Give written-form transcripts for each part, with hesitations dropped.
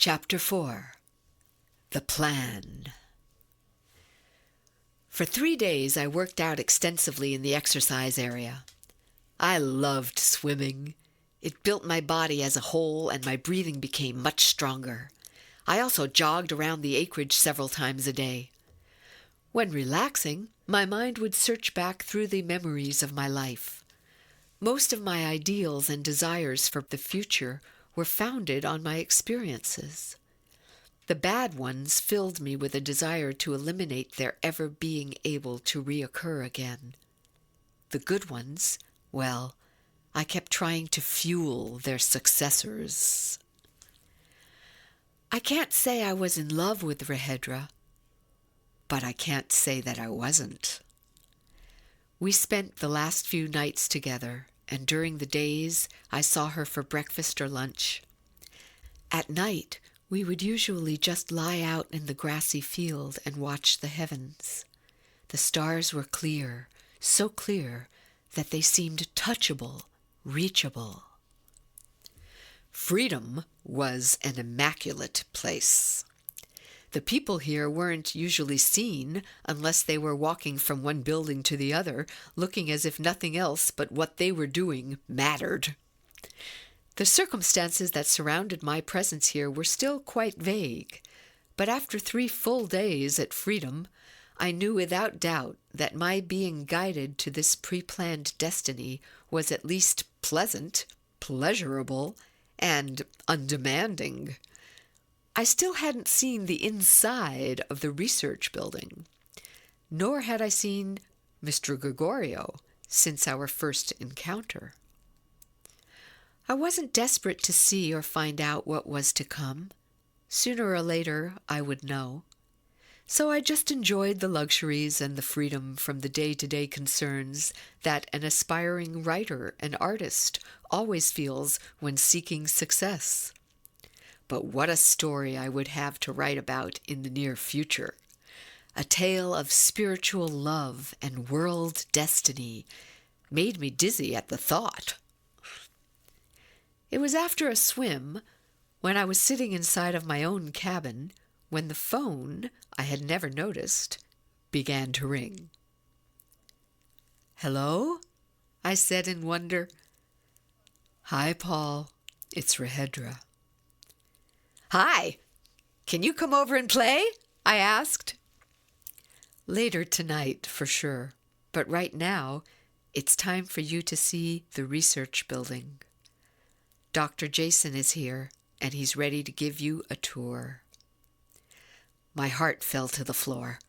Chapter 4. The Plan. For 3 days I worked out extensively in the exercise area. I loved swimming. It built my body as a whole, and my breathing became much stronger. I also jogged around the acreage several times a day. When relaxing, my mind would search back through the memories of my life. Most of my ideals and desires for the future were founded on my experiences. The bad ones filled me with a desire to eliminate their ever being able to reoccur again. The good ones, well, I kept trying to fuel their successors. I can't say I was in love with Rehedra, but I can't say that I wasn't. We spent the last few nights together, and during the days I saw her for breakfast or lunch. At night, we would usually just lie out in the grassy field and watch the heavens. The stars were clear, so clear that they seemed touchable, reachable. Freedom was an immaculate place. The people here weren't usually seen unless they were walking from one building to the other, looking as if nothing else but what they were doing mattered. The circumstances that surrounded my presence here were still quite vague, but after 3 full days at Freedom, I knew without doubt that my being guided to this pre-planned destiny was at least pleasant, pleasurable, and undemanding. I still hadn't seen the inside of the research building, nor had I seen Mr. Gregorio since our first encounter. I wasn't desperate to see or find out what was to come. Sooner or later, I would know. So I just enjoyed the luxuries and the freedom from the day-to-day concerns that an aspiring writer and artist always feels when seeking success. But what a story I would have to write about in the near future. A tale of spiritual love and world destiny made me dizzy at the thought. It was after a swim, when I was sitting inside of my own cabin, when the phone, I had never noticed, began to ring. "Hello?" I said in wonder. "Hi, Paul. It's Rehedra." "Hi. Can you come over and play?" I asked. "Later tonight, for sure. But right now, it's time for you to see the research building. Dr. Jason is here, and he's ready to give you a tour." My heart fell to the floor.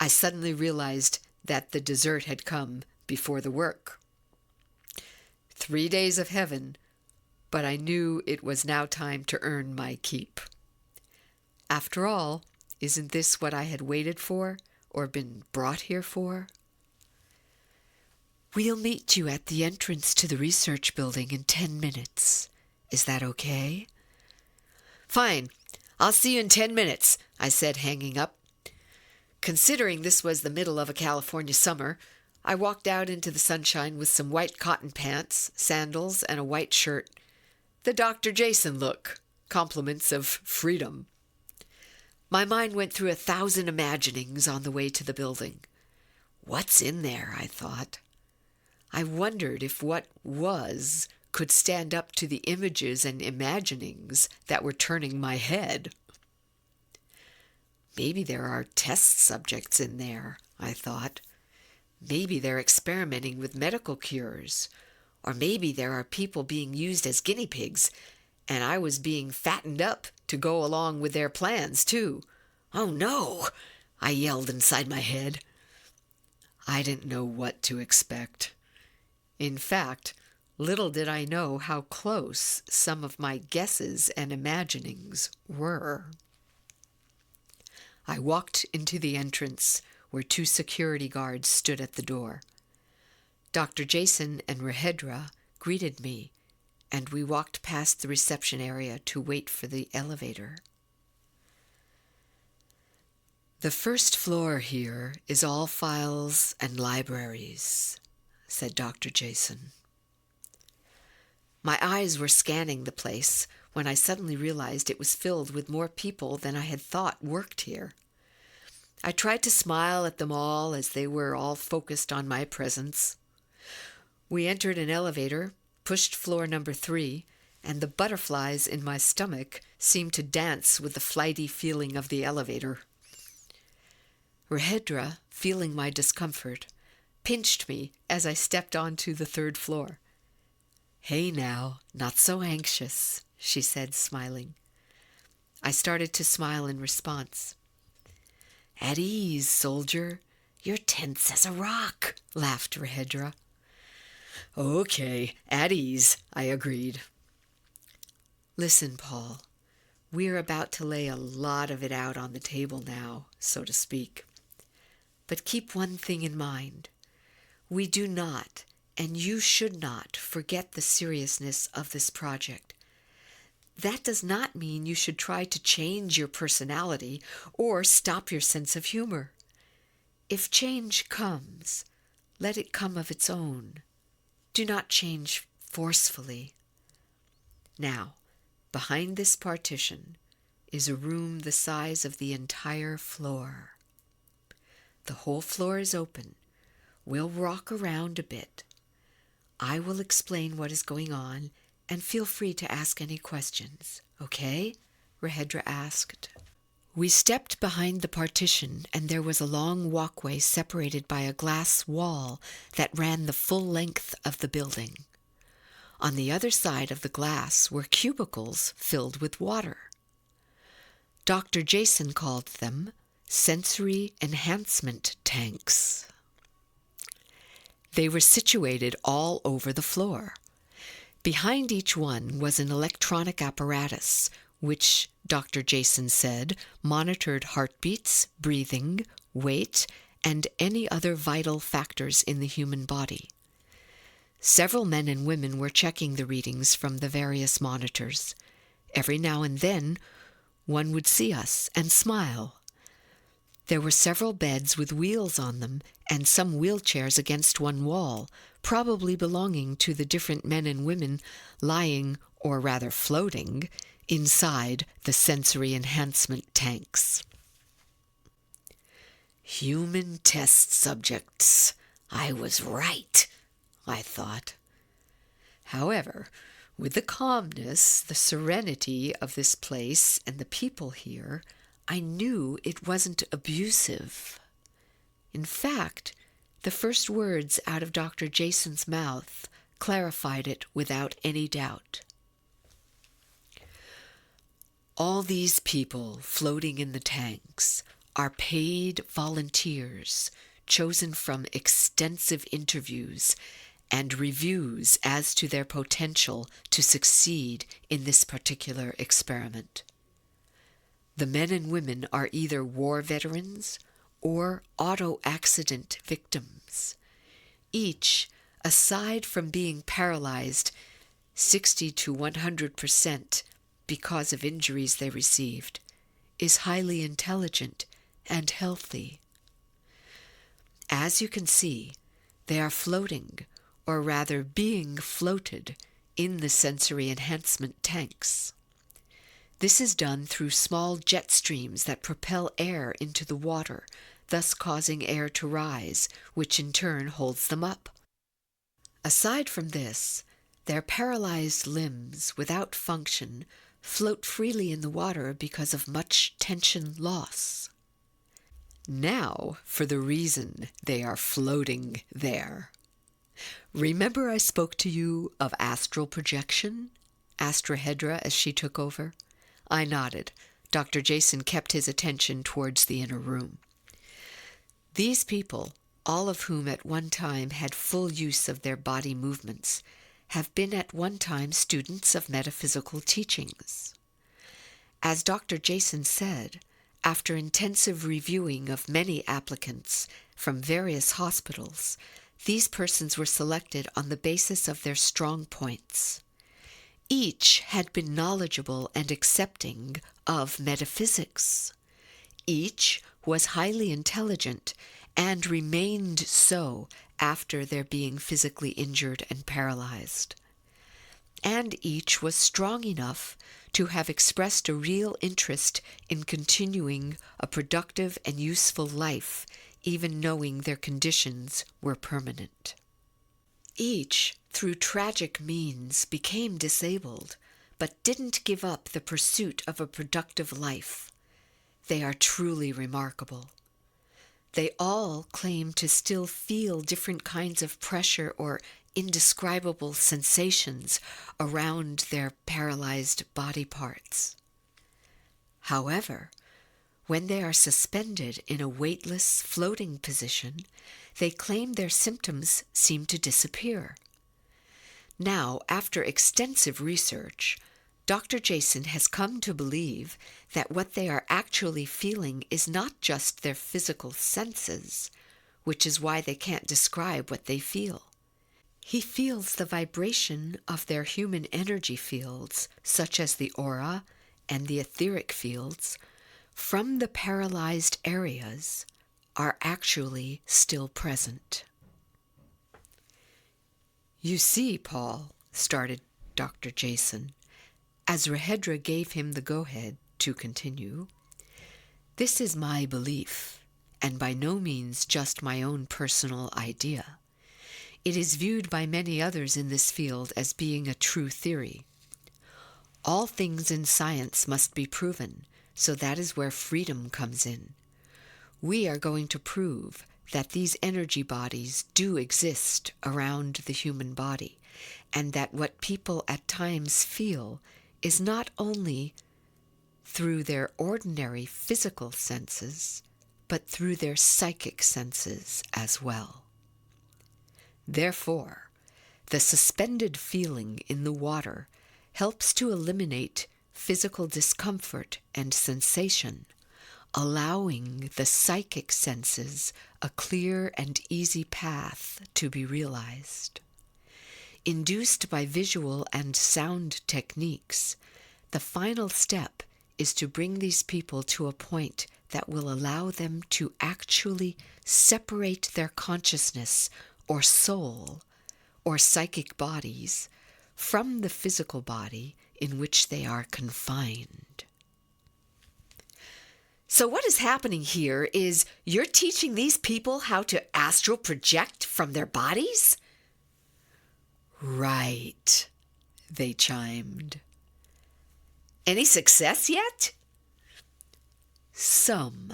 I suddenly realized that the dessert had come before the work. 3 days of heaven, but I knew it was now time to earn my keep. After all, isn't this what I had waited for, or been brought here for? "We'll meet you at the entrance to the research building in 10 minutes. Is that okay?" "Fine. I'll see you in 10 minutes, I said, hanging up. Considering this was the middle of a California summer, I walked out into the sunshine with some white cotton pants, sandals, and a white shirt. The Dr. Jason look. Compliments of freedom. My mind went through 1,000 imaginings on the way to the building. What's in there, I thought. I wondered if what was could stand up to the images and imaginings that were turning my head. Maybe there are test subjects in there, I thought. Maybe they're experimenting with medical cures. Or maybe there are people being used as guinea pigs, and I was being fattened up to go along with their plans, too. "Oh, no!" I yelled inside my head. I didn't know what to expect. In fact, little did I know how close some of my guesses and imaginings were. I walked into the entrance, where 2 security guards stood at the door. Dr. Jason and Rehedra greeted me, and we walked past the reception area to wait for the elevator. "The first floor here is all files and libraries," said Dr. Jason. My eyes were scanning the place when I suddenly realized it was filled with more people than I had thought worked here. I tried to smile at them all as they were all focused on my presence. We entered an elevator, pushed floor number 3, and the butterflies in my stomach seemed to dance with the flighty feeling of the elevator. Rahedra, feeling my discomfort, pinched me as I stepped onto the 3rd floor. "Hey now, not so anxious," she said, smiling. I started to smile in response. "At ease, soldier. You're tense as a rock," laughed Rahedra. "Okay, at ease," I agreed. "Listen, Paul, we're about to lay a lot of it out on the table now, so to speak. But keep one thing in mind. We do not, and you should not, forget the seriousness of this project. That does not mean you should try to change your personality or stop your sense of humor. If change comes, let it come of its own. Do not change forcefully. Now, behind this partition is a room the size of the entire floor. The whole floor is open. We'll walk around a bit. I will explain what is going on, and feel free to ask any questions, okay?" Rahedra asked. We stepped behind the partition, and there was a long walkway separated by a glass wall that ran the full length of the building. On the other side of the glass were cubicles filled with water. Dr. Jason called them sensory enhancement tanks. They were situated all over the floor. Behind each one was an electronic apparatus, which, Dr. Jason said, monitored heartbeats, breathing, weight, and any other vital factors in the human body. Several men and women were checking the readings from the various monitors. Every now and then, one would see us and smile. There were several beds with wheels on them and some wheelchairs against one wall, probably belonging to the different men and women lying, or rather floating, inside the sensory enhancement tanks. "Human test subjects. I was right," I thought. However, with the calmness, the serenity of this place and the people here, I knew it wasn't abusive. In fact, the first words out of Dr. Jason's mouth clarified it without any doubt. "All these people floating in the tanks are paid volunteers chosen from extensive interviews and reviews as to their potential to succeed in this particular experiment. The men and women are either war veterans or auto accident victims. Each, aside from being paralyzed 60 to 100% because of injuries they received, is highly intelligent and healthy. As you can see, they are floating, or rather being floated, in the sensory enhancement tanks. This is done through small jet streams that propel air into the water, thus causing air to rise, which in turn holds them up. Aside from this, their paralyzed limbs, without function, float freely in the water because of much tension loss. Now for the reason they are floating there. Remember I spoke to you of astral projection?" asked Rahedra as she took over. I nodded. Dr. Jason kept his attention towards the inner room. "These people, all of whom at one time had full use of their body movements, have been at one time students of metaphysical teachings. As Dr. Jason said, after intensive reviewing of many applicants from various hospitals, these persons were selected on the basis of their strong points. Each had been knowledgeable and accepting of metaphysics. Each was highly intelligent and remained so after their being physically injured and paralyzed. and each was strong enough to have expressed a real interest in continuing a productive and useful life, even knowing their conditions were permanent. Each, through tragic means, became disabled, but didn't give up the pursuit of a productive life. They are truly remarkable. They all claim to still feel different kinds of pressure or indescribable sensations around their paralyzed body parts. However, when they are suspended in a weightless, floating position, they claim their symptoms seem to disappear. Now, after extensive research, Dr. Jason has come to believe that what they are actually feeling is not just their physical senses, which is why they can't describe what they feel. He feels the vibration of their human energy fields, such as the aura and the etheric fields, from the paralyzed areas are actually still present. You see, Paul, started Dr. Jason, as Rahedra gave him the go-ahead to continue, this is my belief, and by no means just my own personal idea. It is viewed by many others in this field as being a true theory. All things in science must be proven, so that is where freedom comes in. We are going to prove that these energy bodies do exist around the human body, and that what people at times feel is not only through their ordinary physical senses, but through their psychic senses as well. Therefore, the suspended feeling in the water helps to eliminate physical discomfort and sensation, allowing the psychic senses a clear and easy path to be realized. Induced by visual and sound techniques, the final step is to bring these people to a point that will allow them to actually separate their consciousness or soul or psychic bodies from the physical body in which they are confined. So what is happening here is you're teaching these people how to astral project from their bodies? Right, they chimed. Any success yet? Some,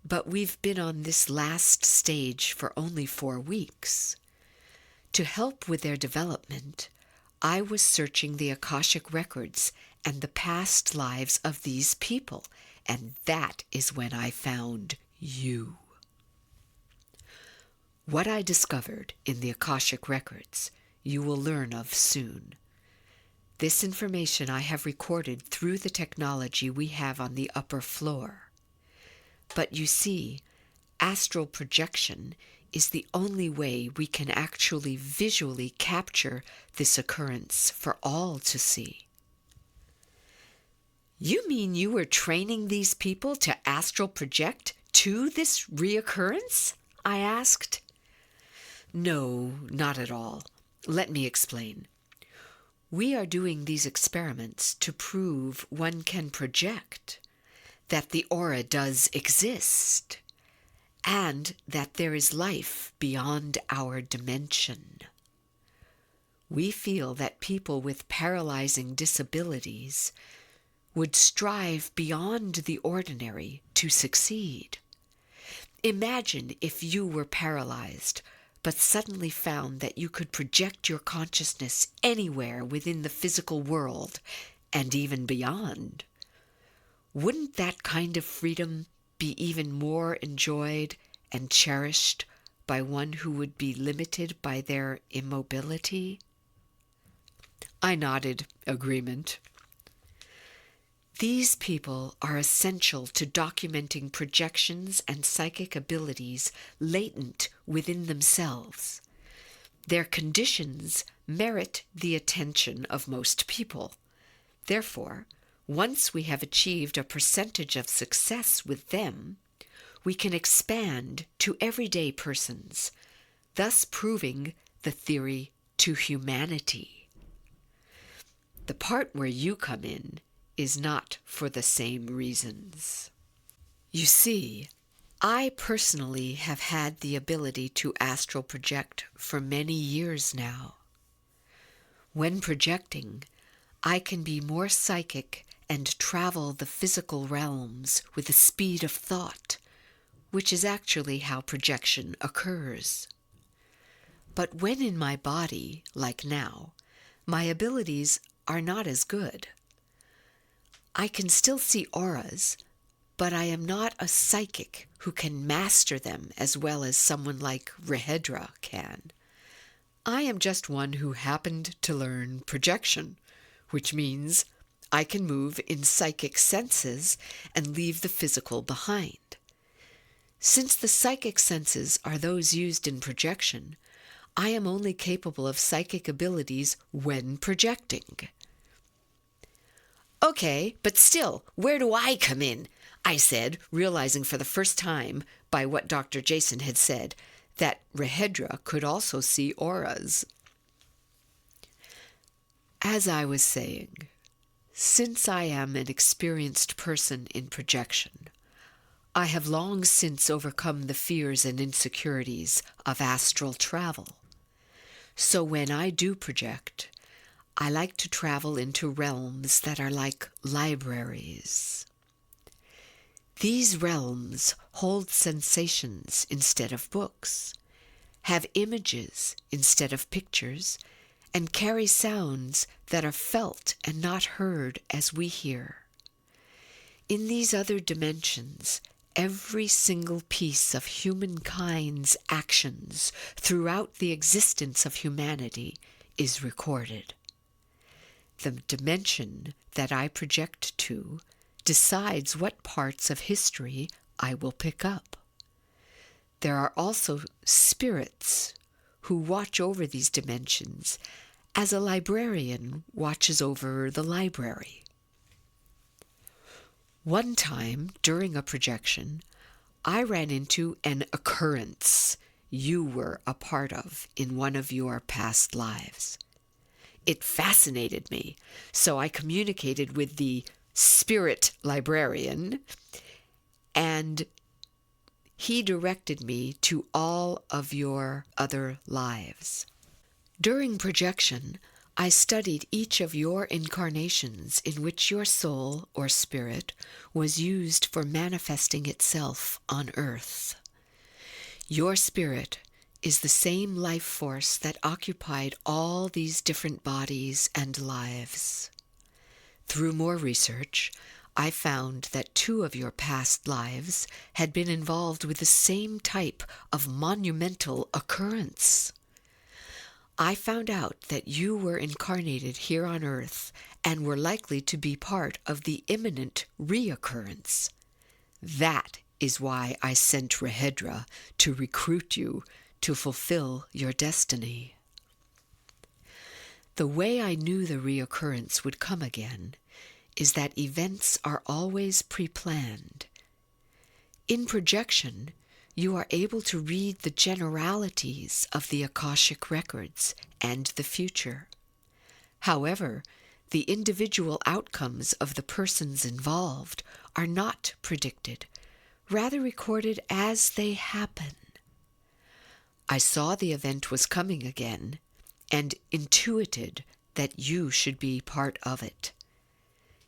but we've been on this last stage for only 4 weeks. To help with their development, I was searching the Akashic records and the past lives of these people, and that is when I found you. What I discovered in the Akashic records you will learn of soon. This information I have recorded through the technology we have on the upper floor. But you see, astral projection is the only way we can actually visually capture this occurrence for all to see. You mean you were training these people to astral project to this reoccurrence? I asked. No, not at all. Let me explain. We are doing these experiments to prove one can project, that the aura does exist, and that there is life beyond our dimension. We feel that people with paralyzing disabilities would strive beyond the ordinary to succeed. Imagine if you were paralyzed, but suddenly found that you could project your consciousness anywhere within the physical world and even beyond. Wouldn't that kind of freedom be even more enjoyed and cherished by one who would be limited by their immobility? I nodded agreement. These people are essential to documenting projections and psychic abilities latent within themselves. Their conditions merit the attention of most people. Therefore, once we have achieved a percentage of success with them, we can expand to everyday persons, thus proving the theory to humanity. The part where you come in is not for the same reasons. You see, I personally have had the ability to astral project for many years now. When projecting, I can be more psychic and travel the physical realms with the speed of thought, which is actually how projection occurs. But when in my body, like now, my abilities are not as good. I can still see auras, but I am not a psychic who can master them as well as someone like Rehedra can. I am just one who happened to learn projection, which means I can move in psychic senses and leave the physical behind. Since the psychic senses are those used in projection, I am only capable of psychic abilities when projecting. Okay, but still, where do I come in? I said, realizing for the first time, by what Dr. Jason had said, that Rehedra could also see auras. As I was saying, since I am an experienced person in projection, I have long since overcome the fears and insecurities of astral travel. So when I do project, I like to travel into realms that are like libraries. These realms hold sensations instead of books, have images instead of pictures, and carry sounds that are felt and not heard as we hear. In these other dimensions, every single piece of humankind's actions throughout the existence of humanity is recorded. The dimension that I project to decides what parts of history I will pick up. There are also spirits who watch over these dimensions as a librarian watches over the library. One time, during a projection, I ran into an occurrence you were a part of in one of your past lives. It fascinated me, so I communicated with the spirit librarian, and he directed me to all of your other lives. During projection, I studied each of your incarnations in which your soul or spirit was used for manifesting itself on earth. Your spirit is the same life force that occupied all these different bodies and lives. Through more research, I found that 2 of your past lives had been involved with the same type of monumental occurrence. I found out that you were incarnated here on Earth and were likely to be part of the imminent reoccurrence. That is why I sent Rehedra to recruit you to fulfill your destiny. The way I knew the reoccurrence would come again is that events are always pre-planned. In projection, you are able to read the generalities of the Akashic records and the future. However, the individual outcomes of the persons involved are not predicted, rather recorded as they happen. I saw the event was coming again and intuited that you should be part of it.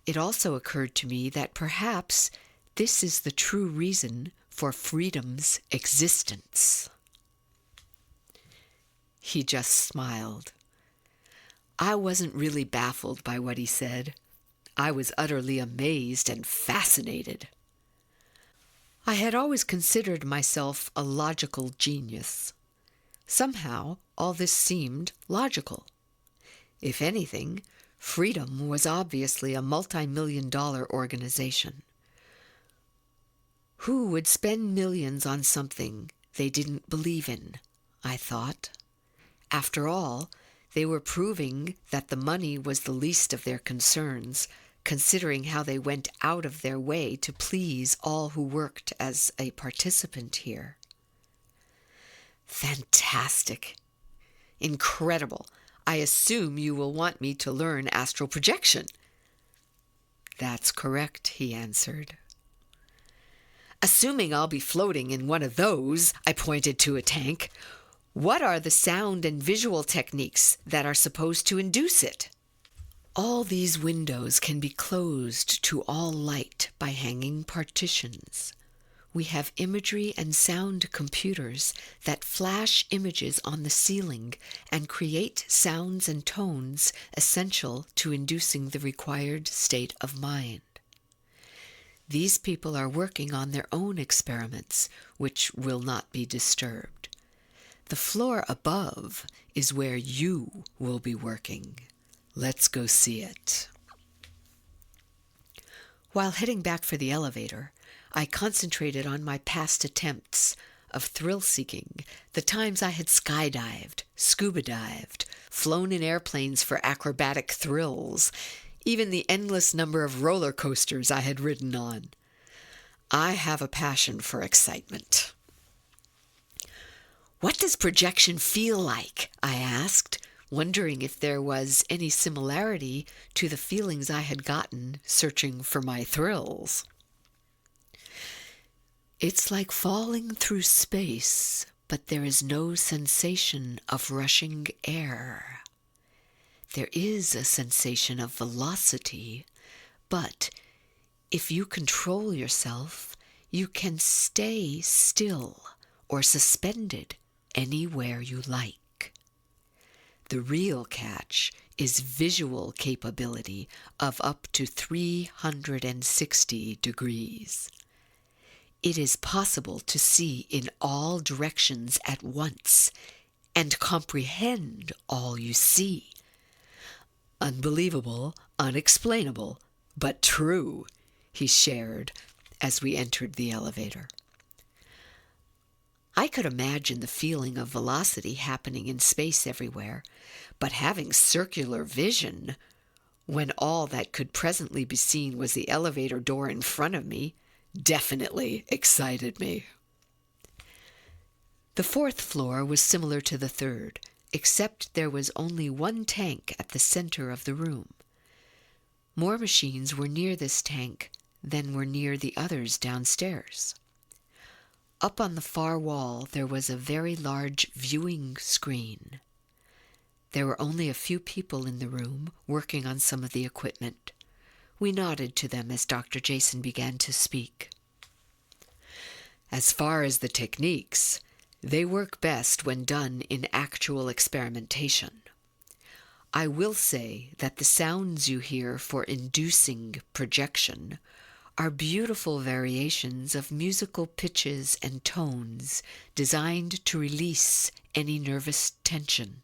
It also occurred to me that perhaps this is the true reason for freedom's existence. He just smiled. I wasn't really baffled by what he said. I was utterly amazed and fascinated. I had always considered myself a logical genius. Somehow, all this seemed logical. If anything, Freedom was obviously a multi-million-dollar organization. Who would spend millions on something they didn't believe in, I thought. After all, they were proving that the money was the least of their concerns, considering how they went out of their way to please all who worked as a participant here. Fantastic. Incredible. I assume you will want me to learn astral projection." "That's correct," he answered. "Assuming I'll be floating in one of those," I pointed to a tank, "what are the sound and visual techniques that are supposed to induce it?" "All these windows can be closed to all light by hanging partitions. We have imagery and sound computers that flash images on the ceiling and create sounds and tones essential to inducing the required state of mind. These people are working on their own experiments, which will not be disturbed. The floor above is where you will be working. Let's go see it." While heading back for the elevator, I concentrated on my past attempts of thrill-seeking, the times I had skydived, scuba dived, flown in airplanes for acrobatic thrills, even the endless number of roller coasters I had ridden on. I have a passion for excitement. "What does projection feel like?" I asked, wondering if there was any similarity to the feelings I had gotten searching for my thrills. "It's like falling through space, but there is no sensation of rushing air. There is a sensation of velocity, but if you control yourself, you can stay still or suspended anywhere you like. The real catch is visual capability of up to 360 degrees. It is possible to see in all directions at once and comprehend all you see. Unbelievable, unexplainable, but true," he shared as we entered the elevator. I could imagine the feeling of velocity happening in space everywhere, but having circular vision, when all that could presently be seen was the elevator door in front of me, definitely excited me. The fourth floor was similar to the third, except there was only one tank at the center of the room. More machines were near this tank than were near the others downstairs. Up on the far wall there was a very large viewing screen. There were only a few people in the room working on some of the equipment. We nodded to them as Dr. Jason began to speak. "As far as the techniques, they work best when done in actual experimentation. I will say that the sounds you hear for inducing projection are beautiful variations of musical pitches and tones designed to release any nervous tension.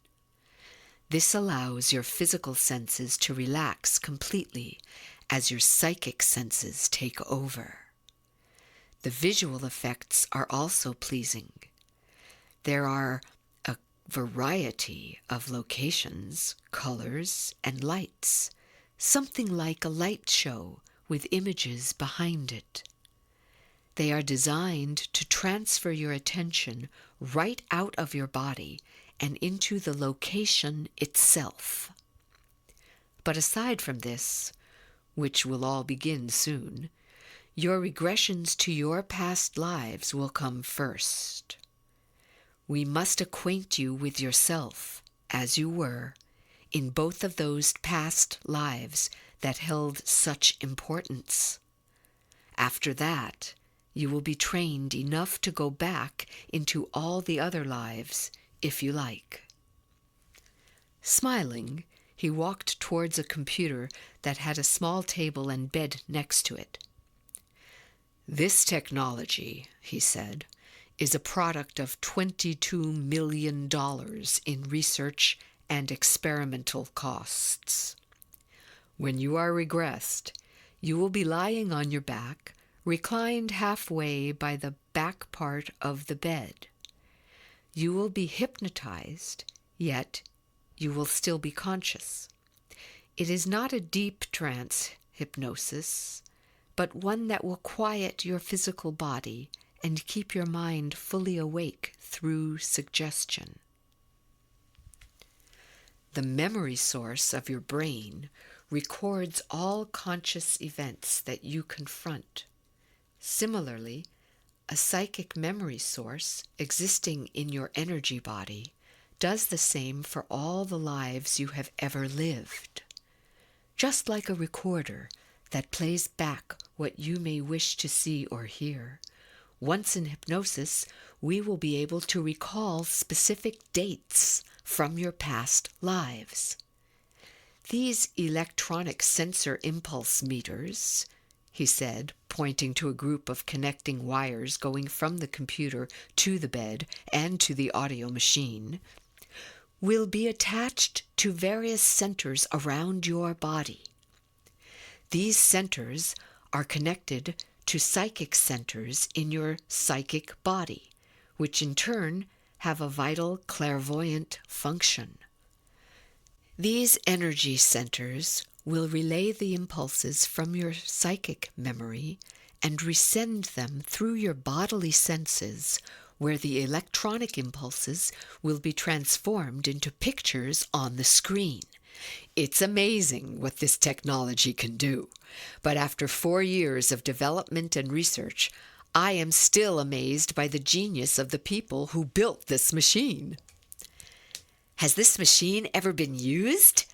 This allows your physical senses to relax completely as your psychic senses take over. The visual effects are also pleasing. There are a variety of locations, colors, and lights, something like a light show with images behind it. They are designed to transfer your attention right out of your body and into the location itself. But aside from this, which will all begin soon, your regressions to your past lives will come first. We must acquaint you with yourself as you were in both of those past lives that held such importance. After that, you will be trained enough to go back into all the other lives, if you like." Smiling, he walked towards a computer that had a small table and bed next to it. "This technology," he said, "is a product of $22 million in research and experimental costs. When you are regressed, you will be lying on your back, reclined halfway by the back part of the bed. You will be hypnotized, yet you will still be conscious. It is not a deep trance hypnosis, but one that will quiet your physical body and keep your mind fully awake through suggestion." the memory source of your brain, records all conscious events that you confront. Similarly, a psychic memory source existing in your energy body does the same for all the lives you have ever lived. Just like a recorder that plays back what you may wish to see or hear, once in hypnosis, we will be able to recall specific dates from your past lives. These electronic sensor impulse meters, he said, pointing to a group of connecting wires going from the computer to the bed and to the audio machine, will be attached to various centers around your body. These centers are connected to psychic centers in your psychic body, which in turn have a vital clairvoyant function. These energy centers will relay the impulses from your psychic memory and resend them through your bodily senses, where the electronic impulses will be transformed into pictures on the screen. It's amazing what this technology can do, but after 4 years of development and research, I am still amazed by the genius of the people who built this machine. "Has this machine ever been used?"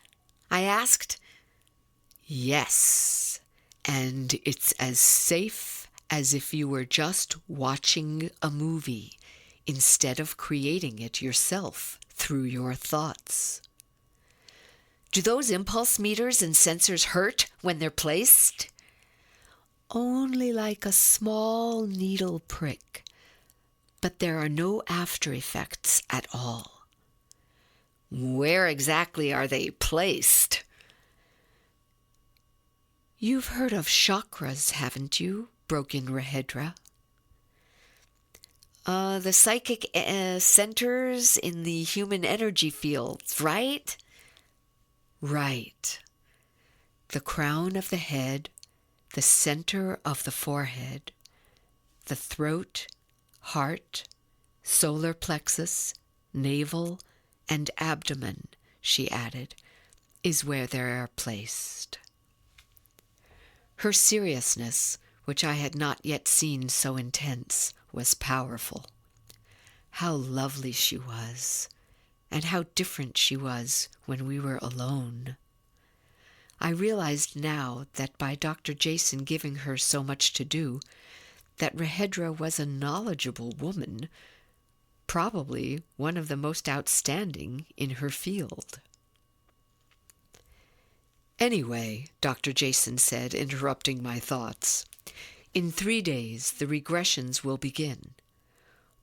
I asked. "Yes, and it's as safe as if you were just watching a movie instead of creating it yourself through your thoughts." "Do those impulse meters and sensors hurt when they're placed?" "Only like a small needle prick, but there are no after effects at all." "Where exactly are they placed?" "You've heard of chakras, haven't you?" broke in Rahedra. The psychic centers in the human energy fields, right?" "Right. The crown of the head, the center of the forehead, the throat, heart, solar plexus, navel, and abdomen," she added, "is where they are placed." Her seriousness, which I had not yet seen so intense, was powerful. How lovely she was, and how different she was when we were alone. I realized now that by Dr. Jason giving her so much to do, that Rahedra was a knowledgeable woman, probably one of the most outstanding in her field. "Anyway," Dr. Jason said, interrupting my thoughts, "in 3 days the regressions will begin.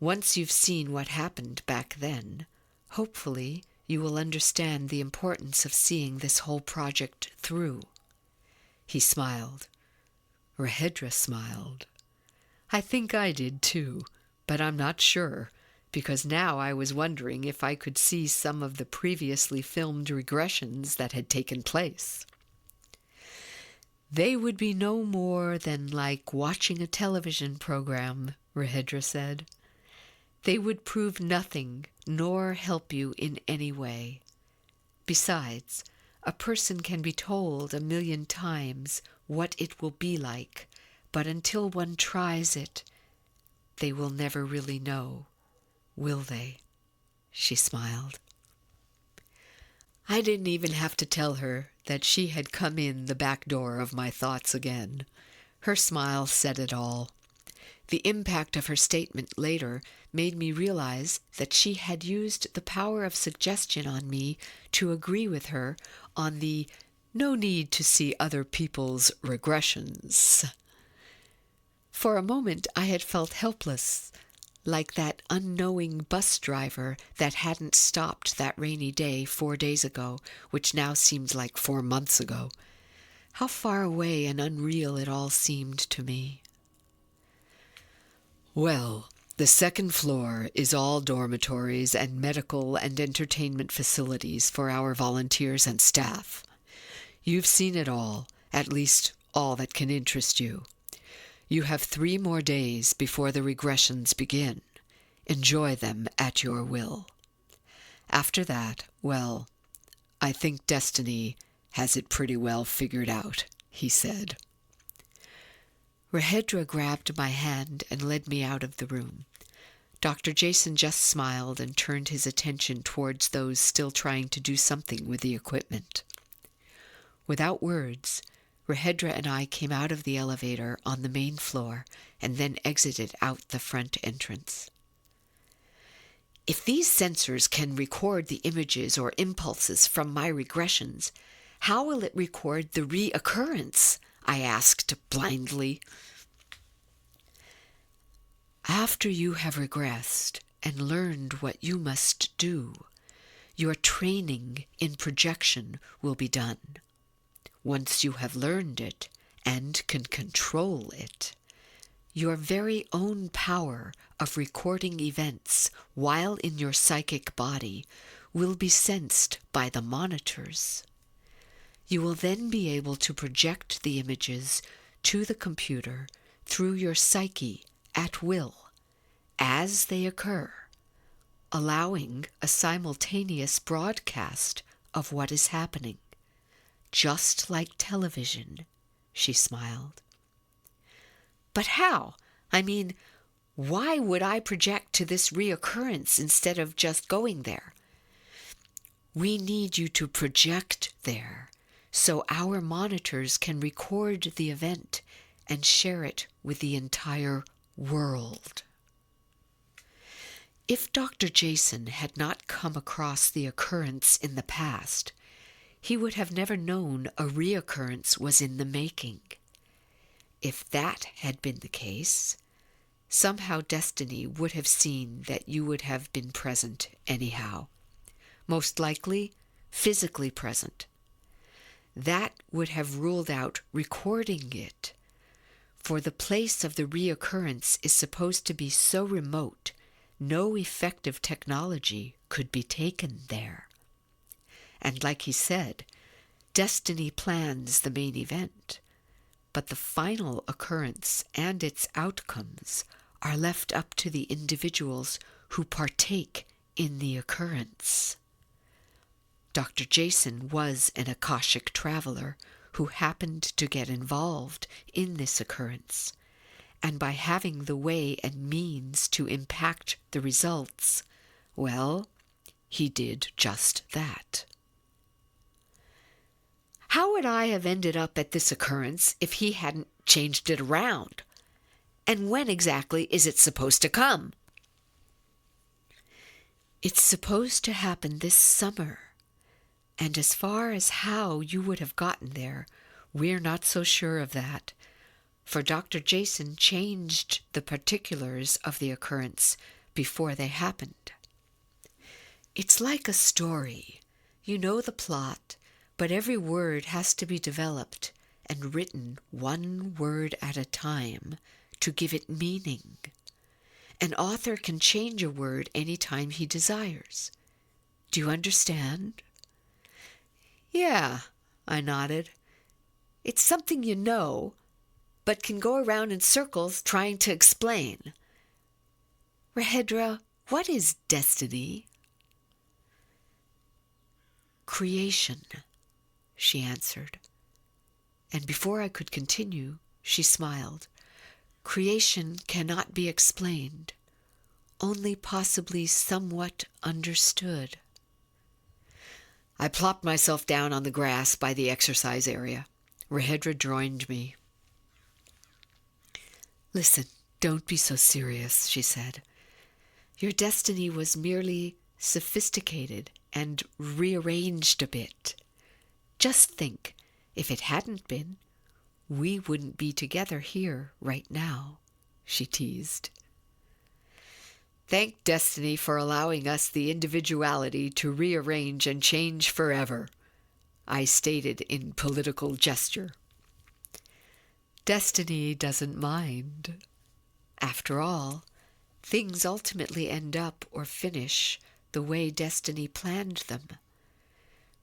Once you've seen what happened back then, hopefully you will understand the importance of seeing this whole project through." He smiled. Rahedra smiled. I think I did too, but I'm not sure, because now I was wondering if I could see some of the previously filmed regressions that had taken place. "They would be no more than like watching a television program," Rahedra said. "They would prove nothing nor help you in any way. Besides, a person can be told 1,000,000 times what it will be like, but until one tries it, they will never really know, will they?" She smiled. I didn't even have to tell her that she had come in the back door of my thoughts again. Her smile said it all. The impact of her statement later made me realize that she had used the power of suggestion on me to agree with her on the no need to see other people's regressions. For a moment I had felt helpless, like that unknowing bus driver that hadn't stopped that rainy day 4 days ago, which now seemed like 4 months ago. How far away and unreal it all seemed to me. "Well, the second floor is all dormitories and medical and entertainment facilities for our volunteers and staff. You've seen it all, at least all that can interest you. You have 3 more days before the regressions begin. Enjoy them at your will. After that, well, I think Destiny has it pretty well figured out, he said. Rahedra grabbed my hand and led me out of the room. Dr. Jason just smiled and turned his attention towards those still trying to do something with the equipment. Without words, Rahedra and I came out of the elevator on the main floor and then exited out the front entrance. If these sensors can record the images or impulses from my regressions, how will it record the reoccurrence? I asked blindly. After you have regressed and learned what you must do, your training in projection will be done. Once you have learned it and can control it, your very own power of recording events while in your psychic body will be sensed by the monitors. You will then be able to project the images to the computer through your psyche at will, as they occur, allowing a simultaneous broadcast of what is happening. Just like television, she smiled. But how? I mean, why would I project to this reoccurrence instead of just going there? We need you to project there so our monitors can record the event and share it with the entire world. If Dr. Jason had not come across the occurrence in the past, he would have never known a reoccurrence was in the making. If that had been the case, somehow Destiny would have seen that you would have been present anyhow, most likely physically present. That would have ruled out recording it, for the place of the reoccurrence is supposed to be so remote, no effective technology could be taken there. And like he said, Destiny plans the main event, but the final occurrence and its outcomes are left up to the individuals who partake in the occurrence. Dr. Jason was an Akashic traveler who happened to get involved in this occurrence, and by having the way and means to impact the results, well, he did just that. How would I have ended up at this occurrence if he hadn't changed it around? And when exactly is it supposed to come? It's supposed to happen this summer. And as far as how you would have gotten there, we're not so sure of that, for Dr. Jason changed the particulars of the occurrence before they happened. It's like a story. You know the plot, but every word has to be developed and written one word at a time to give it meaning. An author can change a word any time he desires. Do you understand? Yeah, I nodded. It's something you know, but can go around in circles trying to explain. Rahedra, what is destiny? Creation, she answered. And before I could continue, she smiled. Creation cannot be explained, only possibly somewhat understood. I plopped myself down on the grass by the exercise area. Rahedra joined me. Listen, don't be so serious, she said. Your destiny was merely sophisticated and rearranged a bit. Just think, if it hadn't been, we wouldn't be together here right now, she teased. Thank destiny for allowing us the individuality to rearrange and change forever, I stated in political gesture. Destiny doesn't mind. After all, things ultimately end up or finish the way destiny planned them.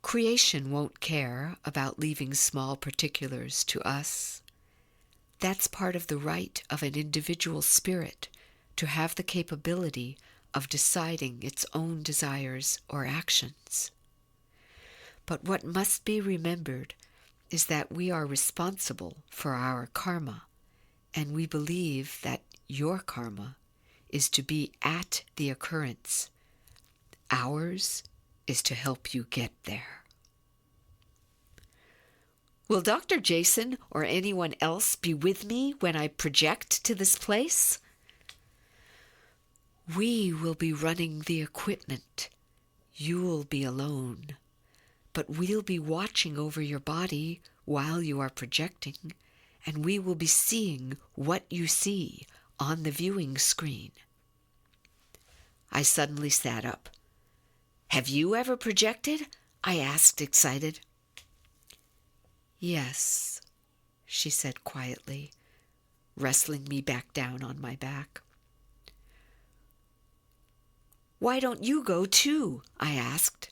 Creation won't care about leaving small particulars to us. That's part of the right of an individual spirit to have the capability of deciding its own desires or actions. But what must be remembered is that we are responsible for our karma, and we believe that your karma is to be at the occurrence. Ours is to help you get there. Will Dr. Jason or anyone else be with me when I project to this place? We will be running the equipment. You'll be alone. But we'll be watching over your body while you are projecting, and we will be seeing what you see on the viewing screen. I suddenly sat up. Have you ever projected? I asked, excited. Yes, she said quietly, wrestling me back down on my back. Why don't you go too? I asked.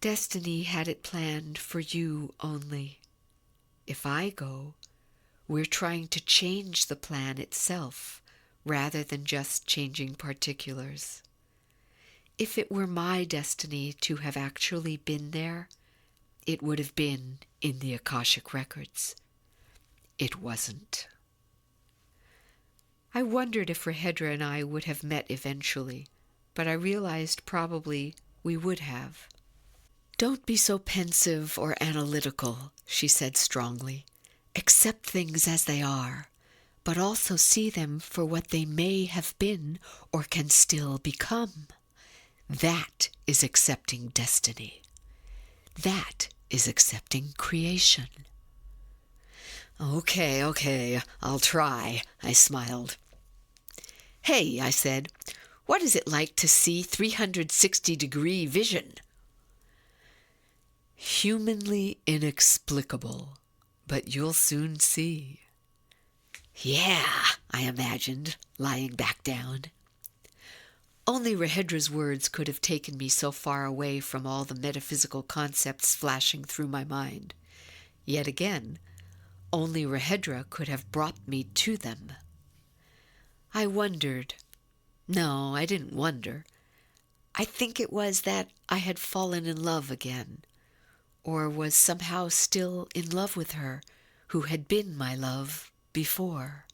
Destiny had it planned for you only. If I go, we're trying to change the plan itself rather than just changing particulars. If it were my destiny to have actually been there, it would have been in the Akashic records. It wasn't. I wondered if Rahedra and I would have met eventually, but I realized probably we would have. Don't be so pensive or analytical, she said strongly. Accept things as they are, but also see them for what they may have been or can still become. That is accepting destiny. That is accepting creation. Okay, I'll try, I smiled. Hey, I said, what is it like to see 360-degree vision? Humanly inexplicable, but you'll soon see. Yeah, I imagined, lying back down. Only Rahedra's words could have taken me so far away from all the metaphysical concepts flashing through my mind. Yet again, only Rahedra could have brought me to them. I wondered. No, I didn't wonder. I think it was that I had fallen in love again, or was somehow still in love with her, who had been my love before.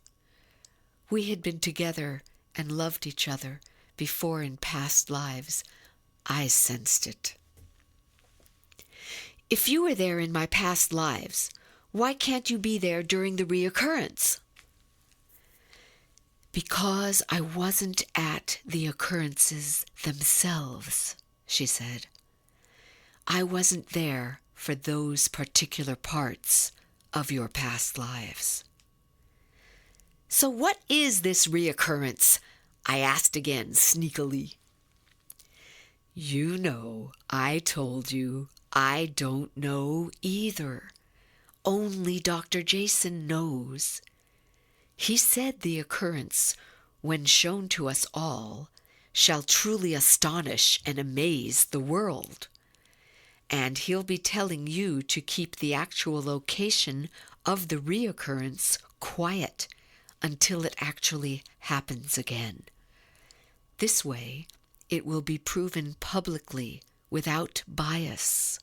We had been together and loved each other before in past lives. I sensed it. If you were there in my past lives, why can't you be there during the reoccurrence? Because I wasn't at the occurrences themselves, she said. I wasn't there for those particular parts of your past lives. So what is this reoccurrence? I asked again, sneakily. You know, I told you, I don't know either. Only Dr. Jason knows. He said the occurrence, when shown to us all, shall truly astonish and amaze the world. And he'll be telling you to keep the actual location of the reoccurrence quiet until it actually happens again. This way, it will be proven publicly without bias.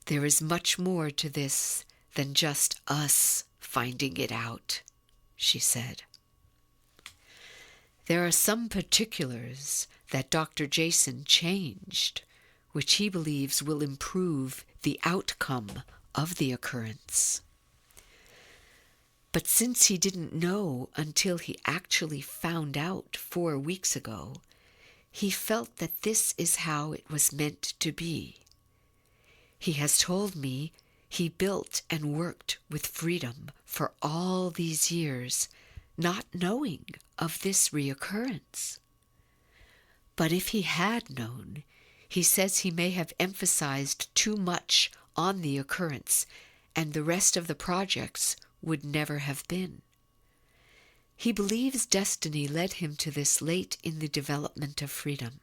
There is much more to this than just us finding it out, she said. There are some particulars that Dr. Jason changed, which he believes will improve the outcome of the occurrence. But since he didn't know until he actually found out 4 weeks ago, he felt that this is how it was meant to be. He has told me he built and worked with freedom for all these years, not knowing of this reoccurrence. But if he had known, he says he may have emphasized too much on the occurrence, and the rest of the projects would never have been. He believes destiny led him to this late in the development of freedom.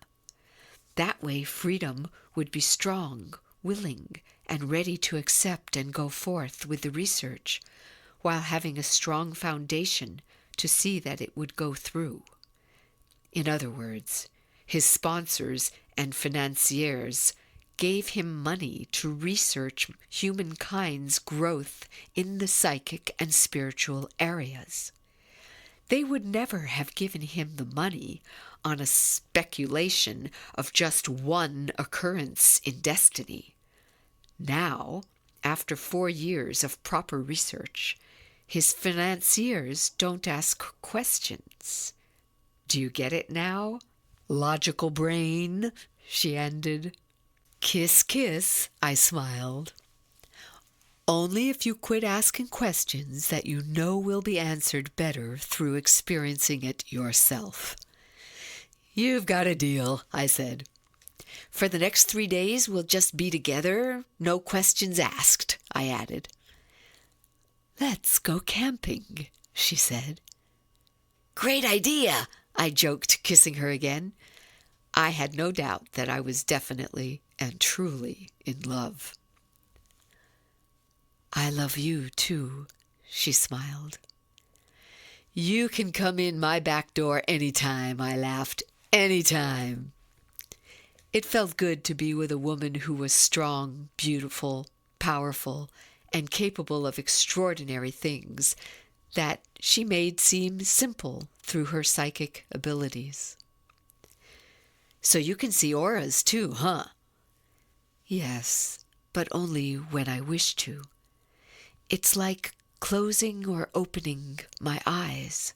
That way freedom would be strong, willing, and ready to accept and go forth with the research, while having a strong foundation to see that it would go through. In other words, his sponsors and financiers gave him money to research humankind's growth in the psychic and spiritual areas. They would never have given him the money on a speculation of just one occurrence in destiny. Now, after 4 years of proper research, his financiers don't ask questions. Do you get it now? Logical brain, she ended. Kiss, kiss, I smiled. Only if you quit asking questions that you know will be answered better through experiencing it yourself. You've got a deal, I said. For the next 3 days, we'll just be together, no questions asked, I added. Let's go camping, she said. Great idea, I joked, kissing her again. I had no doubt that I was definitely and truly in love. I love you, too, she smiled. You can come in my back door anytime, I laughed. Anytime. It felt good to be with a woman who was strong, beautiful, powerful, and capable of extraordinary things that she made seem simple through her psychic abilities. So you can see auras too, huh? Yes, but only when I wish to. It's like closing or opening my eyes.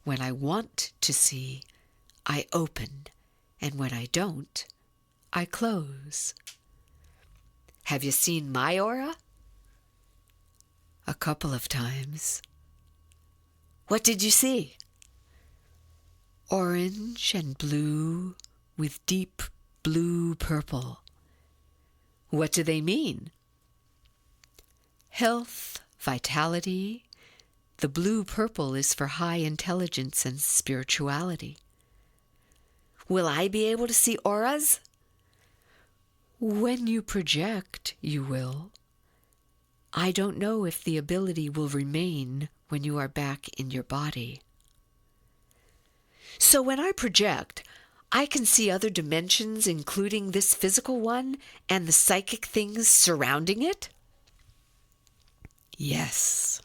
When I want to see, I open, and when I don't, I close. Have you seen my aura? A couple of times. What did you see? Orange and blue with deep blue-purple. What do they mean? Health, vitality. The blue-purple is for high intelligence and spirituality. Will I be able to see auras? When you project, you will. I don't know if the ability will remain when you are back in your body. So when I project, I can see other dimensions, including this physical one and the psychic things surrounding it? Yes.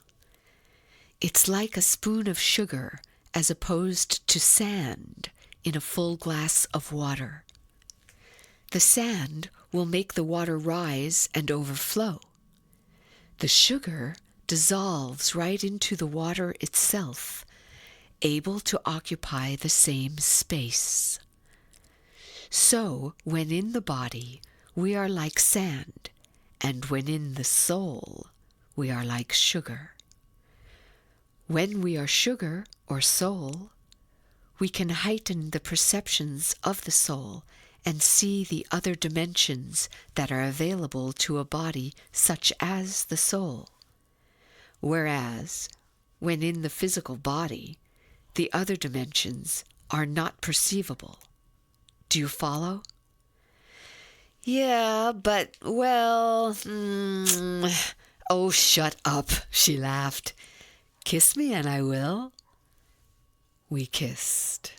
It's like a spoon of sugar as opposed to sand in a full glass of water. The sand will make the water rise and overflow. The sugar dissolves right into the water itself, able to occupy the same space. So, when in the body, we are like sand, and when in the soul, we are like sugar. When we are sugar or soul, we can heighten the perceptions of the soul and see the other dimensions that are available to a body such as the soul. Whereas, when in the physical body, the other dimensions are not perceivable. Do you follow? Yeah, but, well, oh, shut up, she laughed. Kiss me and I will. We kissed.